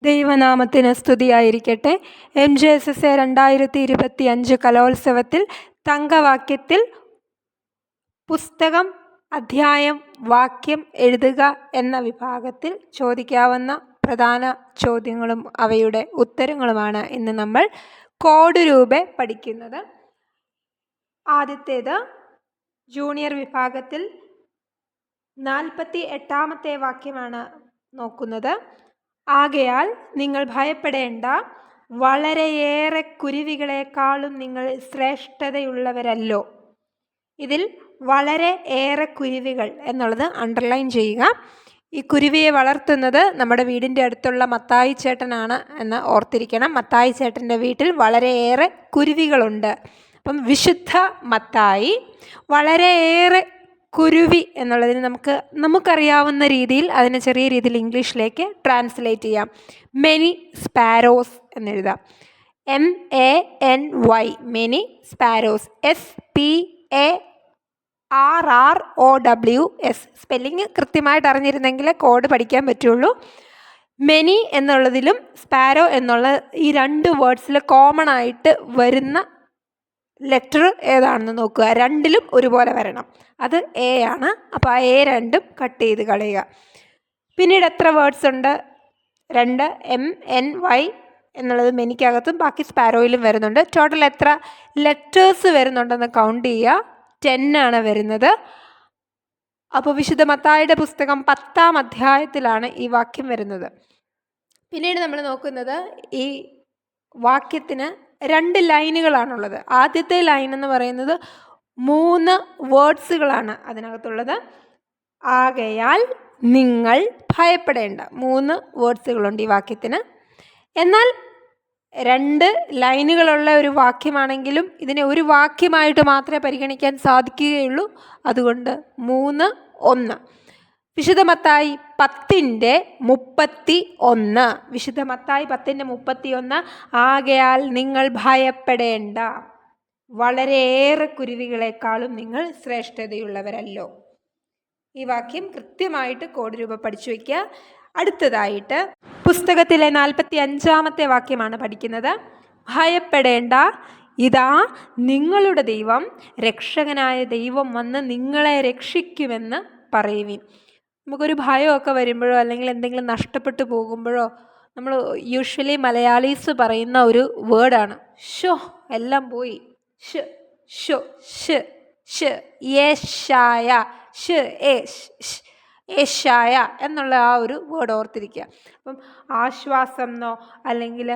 ദൈവനാമത്തിന് സ്തുതിയായിരിക്കട്ടെ. MJSSA 2025 കലോത്സവത്തിൽ തങ്കവാക്യത്തിൽ പുസ്തകം, അധ്യായം, വാക്യം എഴുതുക എന്ന വിഭാഗത്തിൽ ചോദിക്കാവുന്ന പ്രധാന ചോദ്യങ്ങളും അവയുടെ ഉത്തരങ്ങളുമാണ് ഇന്ന് നമ്മൾ കോഡ് രൂപേ പഠിക്കുന്നത്. ആദ്യത്തേത് ജൂനിയർ വിഭാഗത്തിൽ 48-ാമത്തെ വാക്യമാണ് നോക്കുന്നത്. ആകയാൽ നിങ്ങൾ ഭയപ്പെടേണ്ട, വളരെയേറെ കുരുവികളെക്കാളും നിങ്ങൾ ശ്രേഷ്ഠതയുള്ളവരല്ലോ. ഇതിൽ വളരെ ഏറെ കുരുവികൾ എന്നുള്ളത് അണ്ടർലൈൻ ചെയ്യുക. ഈ കുരുവിയെ വളർത്തുന്നത് നമ്മുടെ വീടിൻ്റെ അടുത്തുള്ള മത്തായി ചേട്ടനാണ് എന്ന് ഓർത്തിരിക്കണം. മത്തായി ചേട്ടൻ്റെ വീട്ടിൽ വളരെയേറെ കുരുവികളുണ്ട്. അപ്പം വിശുദ്ധ മത്തായി വളരെയേറെ കുരുവി എന്നുള്ളതിന് നമുക്കറിയാവുന്ന രീതിയിൽ അതിനെ ചെറിയ രീതിയിൽ ഇംഗ്ലീഷിലേക്ക് ട്രാൻസ്ലേറ്റ് ചെയ്യാം. മെനി സ്പാരോസ് എന്നെഴുതാം. MENY many sparrows. SPARROWS. Spelling കൃത്യമായിട്ട് അറിഞ്ഞിരുന്നെങ്കിൽ കോഡ് പഠിക്കാൻ പറ്റുള്ളൂ. മെനി എന്നുള്ളതിലും സ്പാരോ എന്നുള്ള ഈ രണ്ട് വേർഡ്സിൽ കോമൺ ആയിട്ട് വരുന്ന ലെറ്റർ ഏതാണെന്ന് നോക്കുക. രണ്ടിലും ഒരുപോലെ വരണം. അത് A ആണ്. അപ്പോൾ ആ A രണ്ടും കട്ട് ചെയ്ത് കളയുക. പിന്നീട് എത്ര വേർഡ്സ് ഉണ്ട്? 2. MNY എന്നുള്ളത് മെനിക്കകത്തും ബാക്കി സ്പാരോയിലും വരുന്നുണ്ട്. ടോട്ടൽ എത്ര ലെറ്റേഴ്സ് വരുന്നുണ്ടെന്ന് കൗണ്ട് ചെയ്യുക. 10 ആണ് വരുന്നത്. അപ്പോൾ വിശുദ്ധ മത്തായിയുടെ പുസ്തകം 10-ാം അധ്യായത്തിലാണ് ഈ വാക്യം വരുന്നത്. പിന്നീട് നമ്മൾ നോക്കുന്നത് ഈ വാക്യത്തിന് 2 ലൈനുകളാണുള്ളത്. ആദ്യത്തെ ലൈൻ എന്ന് പറയുന്നത് 3 വേർഡ്സുകളാണ് അതിനകത്തുള്ളത്. ആകയാൽ നിങ്ങൾ ഭയപ്പെടേണ്ട. 3 വേർഡ്സുകളുണ്ട് ഈ വാക്യത്തിന്. എന്നാൽ 2 ലൈനുകളുള്ള ഒരു വാക്യമാണെങ്കിലും ഇതിനെ ഒരു വാക്യമായിട്ട് മാത്രമേ പരിഗണിക്കാൻ സാധിക്കുകയുള്ളൂ. അതുകൊണ്ട് 3, 1. വിശുദ്ധ മത്തായി 10:31. വിശുദ്ധ മത്തായി 10:31. ആകയാൽ നിങ്ങൾ ഭയപ്പെടേണ്ട, വളരെയേറെ കുരുവികളെക്കാളും നിങ്ങൾ ശ്രേഷ്ഠതയുള്ളവരല്ലോ. ഈ വാക്യം കൃത്യമായിട്ട് കോഡ് രൂപ പഠിച്ചു വയ്ക്കുക. അടുത്തതായിട്ട് പുസ്തകത്തിലെ 45-ാമത്തെ വാക്യമാണ് പഠിക്കുന്നത്. ഭയപ്പെടേണ്ട, ഇതാ നിങ്ങളുടെ ദൈവം, രക്ഷകനായ ദൈവം വന്ന് നിങ്ങളെ രക്ഷിക്കുമെന്ന് പറയുവിൻ. നമുക്കൊരു ഭയമൊക്കെ വരുമ്പോഴോ അല്ലെങ്കിൽ എന്തെങ്കിലും നഷ്ടപ്പെട്ടു പോകുമ്പോഴോ നമ്മൾ യൂഷ്വലി മലയാളീസ് പറയുന്ന ഒരു വേർഡാണ് ഷോ. എല്ലാം പോയി. ഷ് ഷോ ഷ് ഷ് യേശായ ഷ് ഏശായ എന്നുള്ള ആ ഒരു വേർഡ് ഓർത്തിരിക്കുക. അപ്പം ആശ്വാസം എന്നോ അല്ലെങ്കിൽ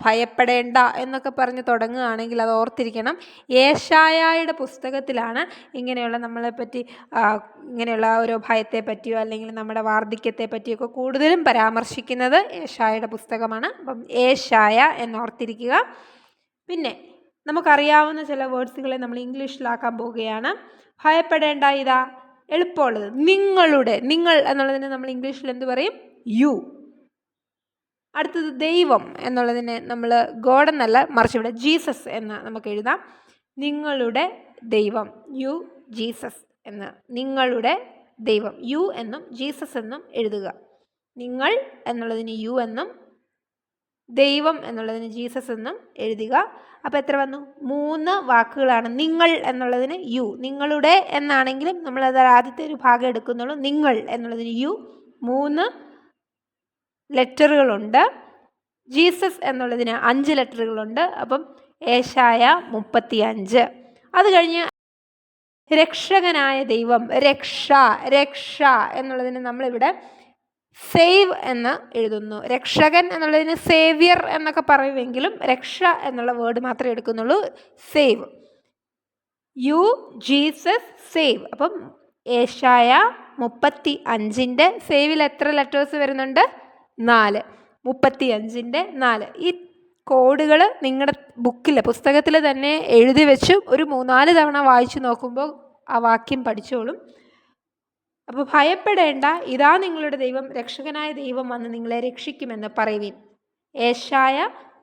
ഭയപ്പെടേണ്ട എന്നൊക്കെ പറഞ്ഞ് തുടങ്ങുകയാണെങ്കിൽ അത് ഓർത്തിരിക്കണം. ഏശായയുടെ പുസ്തകത്തിലാണ് ഇങ്ങനെയുള്ള നമ്മളെപ്പറ്റി ഇങ്ങനെയുള്ള ഓരോ ഭയത്തെ പറ്റിയോ അല്ലെങ്കിൽ നമ്മുടെ വാർദ്ധക്യത്തെ പറ്റിയൊക്കെ കൂടുതലും പരാമർശിക്കുന്നത് ഏശായയുടെ പുസ്തകമാണ്. അപ്പം ഏശായ എന്നോർത്തിരിക്കുക. പിന്നെ നമുക്കറിയാവുന്ന ചില വേർഡ്സുകളെ നമ്മൾ ഇംഗ്ലീഷിലാക്കാൻ പോവുകയാണ്. ഭയപ്പെടേണ്ട, ഇതാ എളുപ്പമുള്ളത് നിങ്ങളുടെ. നിങ്ങൾ എന്നുള്ളതിന് നമ്മൾ ഇംഗ്ലീഷിൽ എന്ത് പറയും? യു. അടുത്തത് ദൈവം എന്നുള്ളതിനെ നമ്മൾ ഗോഡ് എന്നല്ല, മറിച്ച് ഇവിടെ ജീസസ് എന്ന് നമുക്ക് എഴുതാം. നിങ്ങളുടെ ദൈവം, യു ജീസസ് എന്ന്. നിങ്ങളുടെ ദൈവം യു എന്നും ജീസസ് എന്നും എഴുതുക. നിങ്ങൾ എന്നുള്ളതിന് യു എന്നും ദൈവം എന്നുള്ളതിന് ജീസസ് എന്നും എഴുതുക. അപ്പോൾ എത്ര വന്നു? 3 വാക്കുകളാണ്. നിങ്ങൾ എന്നുള്ളതിന് യു. നിങ്ങളുടെ എന്നാണെങ്കിലും നമ്മളത് ആദ്യത്തെ ഒരു ഭാഗം എടുക്കുന്നുള്ളൂ. നിങ്ങൾ എന്നുള്ളതിന് യു. 3 ലെറ്ററുകളുണ്ട്. ജീസസ് എന്നുള്ളതിന് 5 ലെറ്ററുകളുണ്ട്. അപ്പം ഏശായ 35. അത് കഴിഞ്ഞ് രക്ഷകനായ ദൈവം, രക്ഷ എന്നുള്ളതിന് നമ്മളിവിടെ സേവ് എന്ന് എഴുതുന്നു. രക്ഷകൻ എന്നുള്ളതിന് സേവിയർ എന്നൊക്കെ പറയുമെങ്കിലും രക്ഷ എന്നുള്ള വേർഡ് മാത്രമേ എടുക്കുന്നുള്ളൂ. സേവ്. You Jesus save. അപ്പം ഏശായ 35-ന്റെ സേവിൽ എത്ര ലെറ്റേഴ്സ് വരുന്നുണ്ട്? 4. 35-ന്റെ 4. ഈ കോഡുകൾ നിങ്ങളുടെ ബുക്കിൽ പുസ്തകത്തിൽ തന്നെ എഴുതി വെച്ച് ഒരു 3-4 തവണ വായിച്ചു നോക്കുമ്പോൾ ആ വാക്യം പഠിച്ചോളും. അപ്പോൾ ഭയപ്പെടേണ്ട, ഇതാ നിങ്ങളുടെ ദൈവം, രക്ഷകനായ ദൈവം വന്ന് നിങ്ങളെ രക്ഷിക്കുമെന്ന് പറയുവിൻ. ഏശായ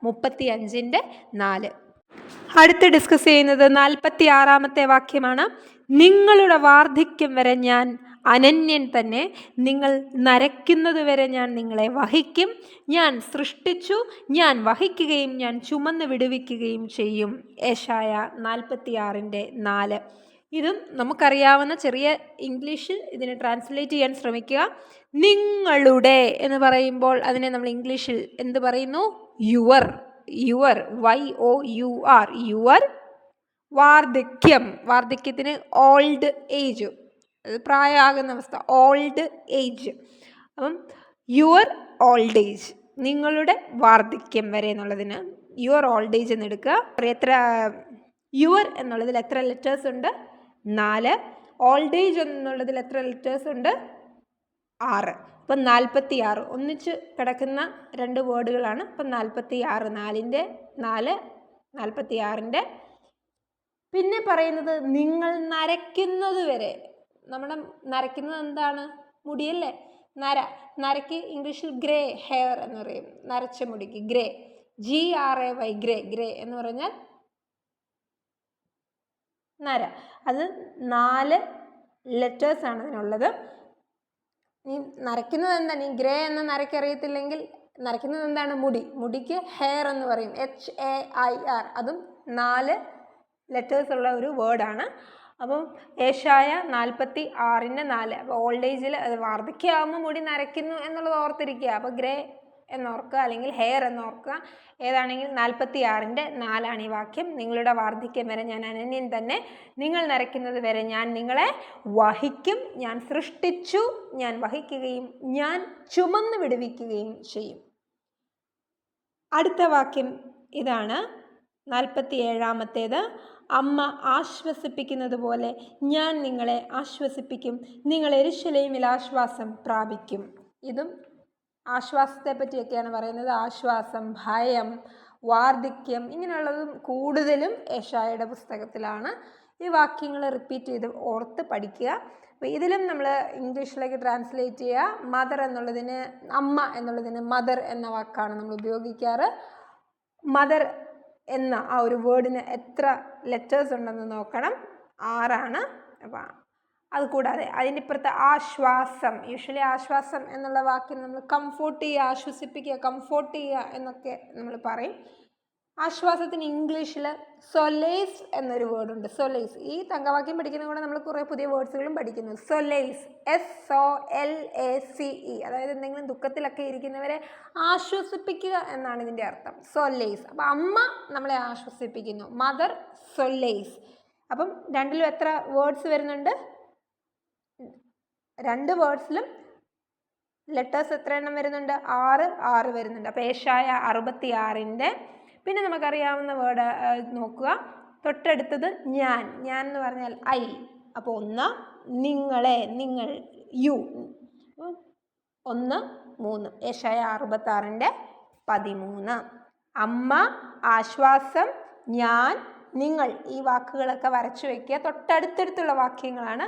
35-ന്റെ 4. അടുത്ത് ഡിസ്കസ് ചെയ്യുന്നത് 46-ാമത്തെ വാക്യമാണ്. നിങ്ങളുടെ വാർദ്ധക്യം വരെ ഞാൻ അനന്യൻ തന്നെ. നിങ്ങൾ നരയ്ക്കുന്നതുവരെ ഞാൻ നിങ്ങളെ വഹിക്കും. ഞാൻ സൃഷ്ടിച്ചു, ഞാൻ വഹിക്കുകയും ഞാൻ ചുമന്ന് വിടുവിക്കുകയും ചെയ്യും. യെശയ്യാ 46:4. ഇതും നമുക്കറിയാവുന്ന ചെറിയ ഇംഗ്ലീഷിൽ ഇതിനെ ട്രാൻസ്ലേറ്റ് ചെയ്യാൻ ശ്രമിക്കുക. നിങ്ങളുടെ എന്ന് പറയുമ്പോൾ അതിനെ നമ്മൾ ഇംഗ്ലീഷിൽ എന്ത് പറയുന്നു? യുവർ. YOUR. യുവർ. വാർദ്ധക്യം. വാർദ്ധക്യത്തിന് ഓൾഡ് ഏജ്, അത് പ്രായമാകുന്ന അവസ്ഥ, ഓൾഡ് ഏജ്. അപ്പം യുവർ ഓൾഡ് ഏജ്, നിങ്ങളുടെ വാർദ്ധക്യം വരെ എന്നുള്ളതിന് യുവർ ഓൾഡ് ഏജ് എന്ന് എടുക്കുക. എത്ര യുവർ എന്നുള്ളതിൽ എത്ര ലെറ്റേഴ്സ് ഉണ്ട്? 4. ഓൾഡ് ഏജ് എന്നുള്ളതിൽ എത്ര ലെറ്റേഴ്സ് ഉണ്ട്? 6. അപ്പം 46 ഒന്നിച്ച് കിടക്കുന്ന രണ്ട് വേർഡുകളാണ്. അപ്പം 46, 4ൻ്റെ 4, 46ൻ്റെ. പിന്നെ പറയുന്നത് നിങ്ങൾ നരയ്ക്കുന്നത് വരെ. നമ്മുടെ നരയ്ക്കുന്നത് എന്താണ്? മുടിയല്ലേ? നരയ്ക്ക് ഇംഗ്ലീഷിൽ ഗ്രേ ഹെയർ എന്ന് പറയും. നരച്ച മുടിക്ക് ഗ്രേ, GRAY, ഗ്രേ എന്ന് പറഞ്ഞാൽ നര. അത് 4 ലെറ്റേഴ്സാണ് അതിനുള്ളത്. നീ നരയ്ക്കുന്നത് എന്താണ്? ഈ ഗ്രേ എന്ന നരയ്ക്കറിയത്തില്ലെങ്കിൽ നരയ്ക്കുന്നത് എന്താണ്? മുടിക്ക് ഹെയർ എന്ന് പറയും, HAIR. അതും 4 ലെറ്റേഴ്സ് ഉള്ള ഒരു വേർഡാണ്. അപ്പം യെശയ്യാ 46ൻ്റെ 4. അപ്പോൾ ഓൾഡ് ഏജിൽ അത് വാർദ്ധക്യമാകുമ്പോൾ മുടി നരയ്ക്കുന്നു എന്നുള്ളത് ഓർത്തിരിക്കുക. അപ്പോൾ ഗ്രേ എന്നോർക്കുക, അല്ലെങ്കിൽ ഹെയർ എന്നോർക്കുക. ഏതാണെങ്കിൽ 46ൻ്റെ 4 ഈ വാക്യം. നിങ്ങളുടെ വാർദ്ധക്യം വരെ ഞാൻ അനന്യൻ തന്നെ. നിങ്ങൾ നരയ്ക്കുന്നത് വരെ ഞാൻ നിങ്ങളെ വഹിക്കും. ഞാൻ സൃഷ്ടിച്ചു, ഞാൻ വഹിക്കുകയും ഞാൻ ചുമന്ന് വിടുവിക്കുകയും ചെയ്യും. അടുത്ത വാക്യം ഇതാണ്, 47ാമത്തേത്. അമ്മ ആശ്വസിപ്പിക്കുന്നത് പോലെ ഞാൻ നിങ്ങളെ ആശ്വസിപ്പിക്കും. നിങ്ങൾ യെരൂശലേമിൽ ആശ്വാസം പ്രാപിക്കും. ഇതും ആശ്വാസത്തെ പറ്റിയൊക്കെയാണ് പറയുന്നത്. ആശ്വാസം, ഭയം, വാർദ്ധക്യം, ഇങ്ങനെയുള്ളതും കൂടുതലും യെശയ്യായുടെ പുസ്തകത്തിലാണ്. ഈ വാക്യങ്ങൾ റിപ്പീറ്റ് ചെയ്ത് ഓർത്ത് പഠിക്കുക. അപ്പോൾ ഇതിലും നമ്മൾ ഇംഗ്ലീഷിലേക്ക് ട്രാൻസ്ലേറ്റ് ചെയ്യുക. മദർ എന്നുള്ളതിന്, അമ്മ എന്നുള്ളതിന് മദർ എന്ന വാക്കാണ് നമ്മൾ ഉപയോഗിക്കാറ്. മദർ എന്ന ആ ഒരു വേർഡിന് എത്ര ലെറ്റേഴ്സ് ഉണ്ടെന്ന് നോക്കണം. 6 അപ്പം അതുകൂടാതെ അതിൻ്റെ ഇപ്പുറത്ത് ആശ്വാസം. യൂഷ്വലി ആശ്വാസം എന്നുള്ള വാക്കിന് നമ്മൾ കംഫോർട്ട് ചെയ്യുക, ആശ്വസിപ്പിക്കുക, കംഫോർട്ട് ചെയ്യുക എന്നൊക്കെ നമ്മൾ പറയും. ആശ്വാസത്തിന് ഇംഗ്ലീഷിൽ സൊലേസ് എന്നൊരു വേർഡുണ്ട്. സൊലേസ്. ഈ തങ്കവാക്യം പഠിക്കുന്ന കൂടെ നമ്മൾ കുറേ പുതിയ വേർഡ്സുകളും പഠിക്കുന്നു. Solace, SOLACE. അതായത് എന്തെങ്കിലും ദുഃഖത്തിലൊക്കെ ഇരിക്കുന്നവരെ ആശ്വസിപ്പിക്കുക എന്നാണ് ഇതിൻ്റെ അർത്ഥം. സൊലേസ്. അപ്പം അമ്മ നമ്മളെ ആശ്വസിപ്പിക്കുന്നു. Mother solace. അപ്പം രണ്ടിലും എത്ര വേർഡ്സ് വരുന്നുണ്ട്? 2 വേർഡ്സിലും ലെറ്റേഴ്സ് എത്ര എണ്ണം വരുന്നുണ്ട്? 6 വരുന്നുണ്ട്. അപ്പോൾ യെശയ്യാ 66ൻ്റെ. പിന്നെ നമുക്കറിയാവുന്ന വേർഡ് നോക്കുക. തൊട്ടടുത്തത് ഞാൻ. ഞാൻ എന്ന് പറഞ്ഞാൽ ഐ. അപ്പോൾ 1, നിങ്ങളെ, നിങ്ങൾ, യു. 1, 3. യെശയ്യാ 66ൻ്റെ 13. അമ്മ, ആശ്വാസം, ഞാൻ, നിങ്ങൾ. ഈ വാക്കുകളൊക്കെ വരച്ചു വയ്ക്കുക. തൊട്ടടുത്തടുത്തുള്ള വാക്യങ്ങളാണ്.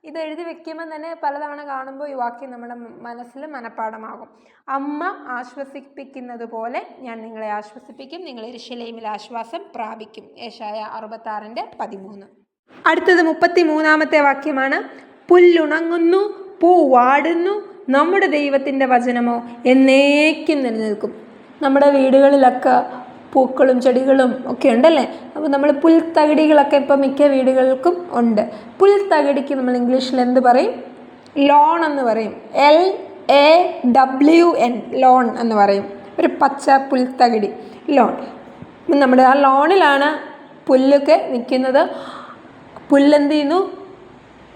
ഇത് എഴുതി വെക്കുമ്പോൾ തന്നെ പലതവണ കാണുമ്പോൾ ഈ വാക്യം നമ്മുടെ മനസ്സിൽ മനഃപ്പാഠമാകും. അമ്മ ആശ്വസിപ്പിക്കുന്നത് പോലെ ഞാൻ നിങ്ങളെ ആശ്വസിപ്പിക്കും. നിങ്ങൾ യെരൂശലേമിൽ ആശ്വാസം പ്രാപിക്കും. യെശയ്യാ 66ൻ്റെ 13. അടുത്തത് 33ാമത്തെ വാക്യമാണ്. പുല്ലുണങ്ങുന്നു, പൂ വാടുന്നു, നമ്മുടെ ദൈവത്തിൻ്റെ വചനമോ എന്നേക്കും നിലനിൽക്കും. നമ്മുടെ വീടുകളിലൊക്കെ പൂക്കളും ചെടികളും ഒക്കെ ഉണ്ടല്ലേ. അപ്പോൾ നമ്മൾ പുൽത്തകിടികളൊക്കെ ഇപ്പോൾ മിക്ക വീടുകൾക്കും ഉണ്ട്. പുൽത്തകിടിക്ക് നമ്മൾ ഇംഗ്ലീഷിൽ എന്ത് പറയും? ലോൺ എന്ന് പറയും. LAWN, ലോൺ എന്ന് പറയും. ഒരു പച്ച പുൽത്തകിടി, ലോൺ. നമ്മുടെ ആ ലോണിലാണ് പുല്ലൊക്കെ നിൽക്കുന്നത്. പുല്ലെന്ത് ചെയ്യുന്നു?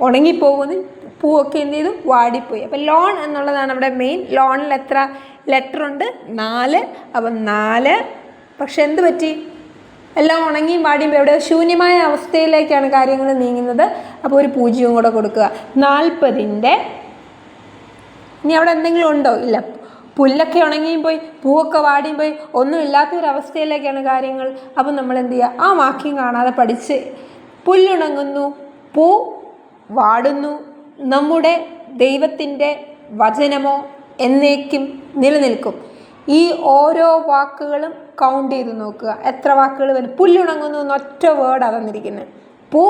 ഉണങ്ങിപ്പോകുന്നു. പൂവൊക്കെ എന്ത് ചെയ്തു? വാടിപ്പോയി. അപ്പം ലോൺ എന്നുള്ളതാണ് നമ്മുടെ മെയിൻ. ലോണിൽ എത്ര ലെറ്റർ ഉണ്ട്? 4. അപ്പം 4. പക്ഷെ എന്ത് പറ്റി? എല്ലാം ഉണങ്ങിയും വാടിയും എവിടെ ശൂന്യമായ അവസ്ഥയിലേക്കാണ് കാര്യങ്ങൾ നീങ്ങുന്നത്. അപ്പോൾ ഒരു 0 കൂടെ കൊടുക്കുക. 40ൻ്റെ. ഇനി അവിടെ എന്തെങ്കിലും ഉണ്ടോ? ഇല്ല. പുല്ലൊക്കെ ഉണങ്ങിയും പോയി, പൂവൊക്കെ വാടിയും പോയി, ഒന്നും ഇല്ലാത്തൊരവസ്ഥയിലേക്കാണ് കാര്യങ്ങൾ. അപ്പം നമ്മൾ എന്ത് ചെയ്യുക? ആ വാക്യം കാണാതെ പഠിച്ച്, പുല്ലുണങ്ങുന്നു, പൂ വാടുന്നു, നമ്മുടെ ദൈവത്തിൻ്റെ വചനമോ എന്നേക്കും നിലനിൽക്കും. ഈ ഓരോ വാക്കുകളും കൗണ്ട് ചെയ്ത് നോക്കുക. എത്ര വാക്കുകൾ വരും? പുല്ലുണങ്ങുന്നു എന്നൊറ്റ വേർഡാണ് തന്നിരിക്കുന്നത്. പൂ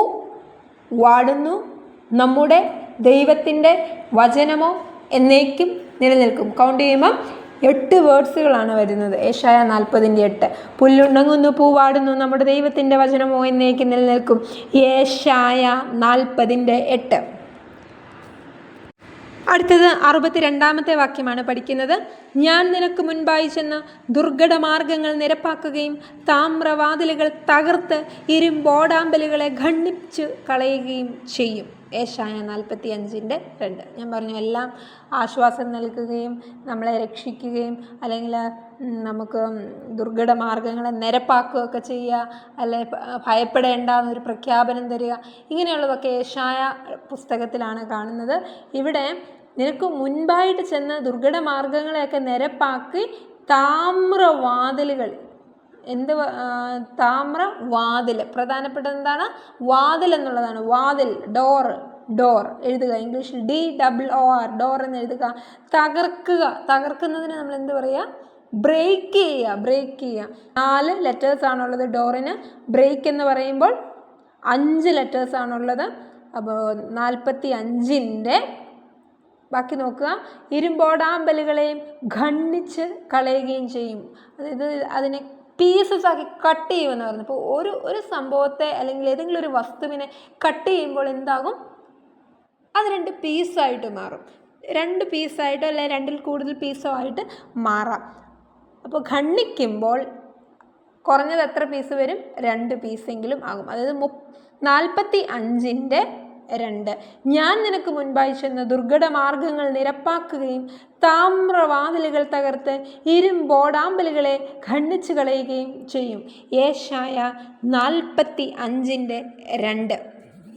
വാടുന്നു, നമ്മുടെ ദൈവത്തിൻ്റെ വചനമോ എന്നേക്കും നിലനിൽക്കും. കൗണ്ട് ചെയ്യുമ്പോൾ 8 വേർഡ്സുകളാണ് വരുന്നത്. ഏശായ 40:8. പുല്ലുണങ്ങുന്നു, പൂവാടുന്നു, നമ്മുടെ ദൈവത്തിൻ്റെ വചനമോ എന്നേക്കും നിലനിൽക്കും. ഏശായ 40:8. അടുത്തത് 62-ാമത്തെ വാക്യമാണ് പഠിക്കുന്നത്. ഞാൻ നിനക്ക് മുൻപായി ചെന്ന ദുർഘടമാർഗങ്ങൾ നിരപ്പാക്കുകയും താമ്രവാതിലുകൾ തകർത്ത് ഇരുമ്പോടാമ്പലുകളെ ഖണ്ഡിച്ചു കളയുകയും ചെയ്യും. ഏശായ 45:2. ഞാൻ പറഞ്ഞു, എല്ലാം ആശ്വാസം നൽകുകയും നമ്മളെ രക്ഷിക്കുകയും അല്ലെങ്കിൽ നമുക്ക് ദുർഘടമാർഗങ്ങളെ നിരപ്പാക്കുകയൊക്കെ ചെയ്യുക, അല്ലെ ഭയപ്പെടേണ്ട എന്നൊരു പ്രഖ്യാപനം തരിക, ഇങ്ങനെയുള്ളതൊക്കെ ഏശായ പുസ്തകത്തിലാണ് കാണുന്നത്. ഇവിടെ നിനക്ക് മുൻപായിട്ട് ചെന്ന് ദുർഘടമാർഗങ്ങളെയൊക്കെ നിരപ്പാക്കി താമ്രവാതിലുകൾ, താമ്രവാതിൽ, പ്രധാനപ്പെട്ടത് എന്താണ്? വാതിൽ എന്നുള്ളതാണ്. വാതിൽ, ഡോർ എഴുതുക. ഇംഗ്ലീഷിൽ DOOR, ഡോർ എന്ന് എഴുതുക. തകർക്കുന്നതിന് നമ്മൾ എന്ത് പറയുക? ബ്രേക്ക് ചെയ്യുക. 4 ലെറ്റേഴ്സ് ആണുള്ളത് ഡോറിന്. ബ്രേക്ക് എന്ന് പറയുമ്പോൾ 5 ലെറ്റേഴ്സ് ആണുള്ളത്. അപ്പോൾ 45-ന്റെ ബാക്കി നോക്കുക. ഇരുമ്പോടാമ്പലുകളെയും ഖണ്ഡിച്ച് കളയുകയും ചെയ്യും. അതായത് അതിനെ പീസസ് ആക്കി കട്ട് ചെയ്യുമെന്ന് പറഞ്ഞു. അപ്പോൾ ഒരു സംഭവത്തെ അല്ലെങ്കിൽ ഏതെങ്കിലും ഒരു വസ്തുവിനെ കട്ട് ചെയ്യുമ്പോൾ എന്താകും? അത് 2 പീസായിട്ട് മാറും. 2 പീസായിട്ടോ അല്ലെ 2-ൽ കൂടുതൽ പീസോ ആയിട്ട് മാറാം. അപ്പോൾ ഖണ്ഡിക്കുമ്പോൾ കുറഞ്ഞത് എത്ര പീസ് വരും? 2 പീസെങ്കിലും ആകും. അതായത് 45-ന്റെ 2. ഞാൻ നിനക്ക് മുൻപായി ചെന്ന ദുർഘടമാർഗങ്ങൾ നിരപ്പാക്കുകയും താമ്രവാതിലുകൾ തകർത്ത് ഇരുമ്പോടാമ്പലുകളെ ഖണ്ഡിച്ചു കളയുകയും ചെയ്യും. ഏശായ 45-ന്റെ 2.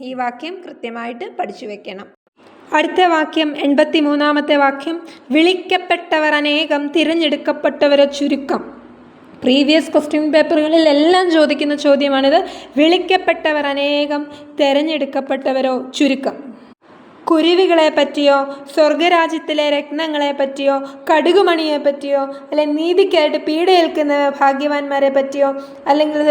ഈ വാക്യം കൃത്യമായിട്ട് പഠിച്ചു വെക്കണം. അടുത്ത വാക്യം 83-ാമത്തെ വാക്യം. വിളിക്കപ്പെട്ടവർ അനേകം, തിരഞ്ഞെടുക്കപ്പെട്ടവരോ ചുരുക്കം. പ്രീവിയസ് ക്വസ്റ്റ്യൻ പേപ്പറുകളിലെല്ലാം ചോദിക്കുന്ന ചോദ്യമാണിത്. വിളിക്കപ്പെട്ടവർ അനേകം, തിരഞ്ഞെടുക്കപ്പെട്ടവരോ ചുരുക്കം. കുരുവികളെ പറ്റിയോ സ്വർഗരാജ്യത്തിലെ രത്നങ്ങളെ പറ്റിയോ കടുകുമണിയെ പറ്റിയോ അല്ലെ നീതിക്കായിട്ട് പീഡയേൽക്കുന്ന ഭാഗ്യവാന്മാരെ പറ്റിയോ അല്ലെങ്കിൽ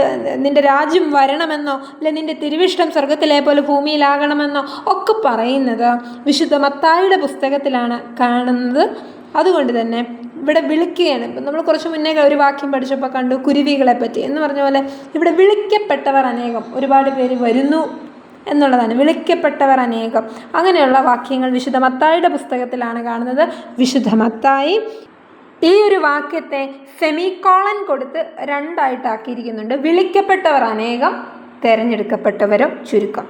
നിൻ്റെ രാജ്യം വരണമെന്നോ അല്ലെ നിൻ്റെ തിരുവിഷ്ടം സ്വർഗത്തിലെ പോലെ ഭൂമിയിലാകണമെന്നോ ഒക്കെ പറയുന്നത് വിശുദ്ധ മത്തായിയുടെ പുസ്തകത്തിലാണ് കാണുന്നത്. അതുകൊണ്ട് തന്നെ ഇവിടെ വിളിക്കുകയാണ്. ഇപ്പം നമ്മൾ കുറച്ച് മുന്നേ ഒരു വാക്യം പഠിച്ചപ്പോൾ കണ്ടു കുരുവികളെ പറ്റി എന്ന് പറഞ്ഞ പോലെ ഇവിടെ വിളിക്കപ്പെട്ടവർ അനേകം, ഒരുപാട് പേര് വരുന്നു എന്നുള്ളതാണ്. വിളിക്കപ്പെട്ടവർ അനേകം, അങ്ങനെയുള്ള വാക്യങ്ങൾ വിശുദ്ധ മത്തായിയുടെ പുസ്തകത്തിലാണ് കാണുന്നത്. വിശുദ്ധ മത്തായി ഈ ഒരു വാക്യത്തെ സെമിക്കോളൻ കൊടുത്ത് 2ആയിട്ടാക്കിയിരിക്കുന്നുണ്ട്. വിളിക്കപ്പെട്ടവർ അനേകം, തിരഞ്ഞെടുക്കപ്പെട്ടവരോ ചുരുക്കം.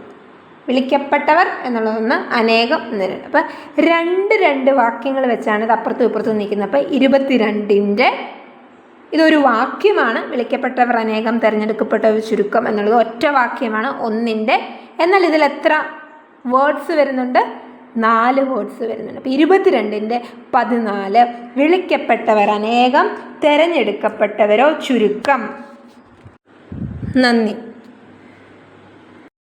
വിളിക്കപ്പെട്ടവർ എന്നുള്ളതൊന്ന്, അനേകം എന്നുള്ളത്. അപ്പം 2 വാക്യങ്ങൾ വെച്ചാണ് ഇത് അപ്പുറത്തും ഇപ്പുറത്തും നിൽക്കുന്നത്. അപ്പം 22-ന്റെ ഇതൊരു വാക്യമാണ്. വിളിക്കപ്പെട്ടവർ അനേകം, തിരഞ്ഞെടുക്കപ്പെട്ടവർ ചുരുക്കം എന്നുള്ളത് ഒറ്റ വാക്യമാണ് 1-ന്റെ. എന്നാൽ ഇതിൽ എത്ര വേർഡ്സ് വരുന്നുണ്ട്? 4 വേർഡ്സ് വരുന്നുണ്ട്. അപ്പം 22-ന്റെ 14. വിളിക്കപ്പെട്ടവർ അനേകം, തിരഞ്ഞെടുക്കപ്പെട്ടവരോ ചുരുക്കം. നന്ദി.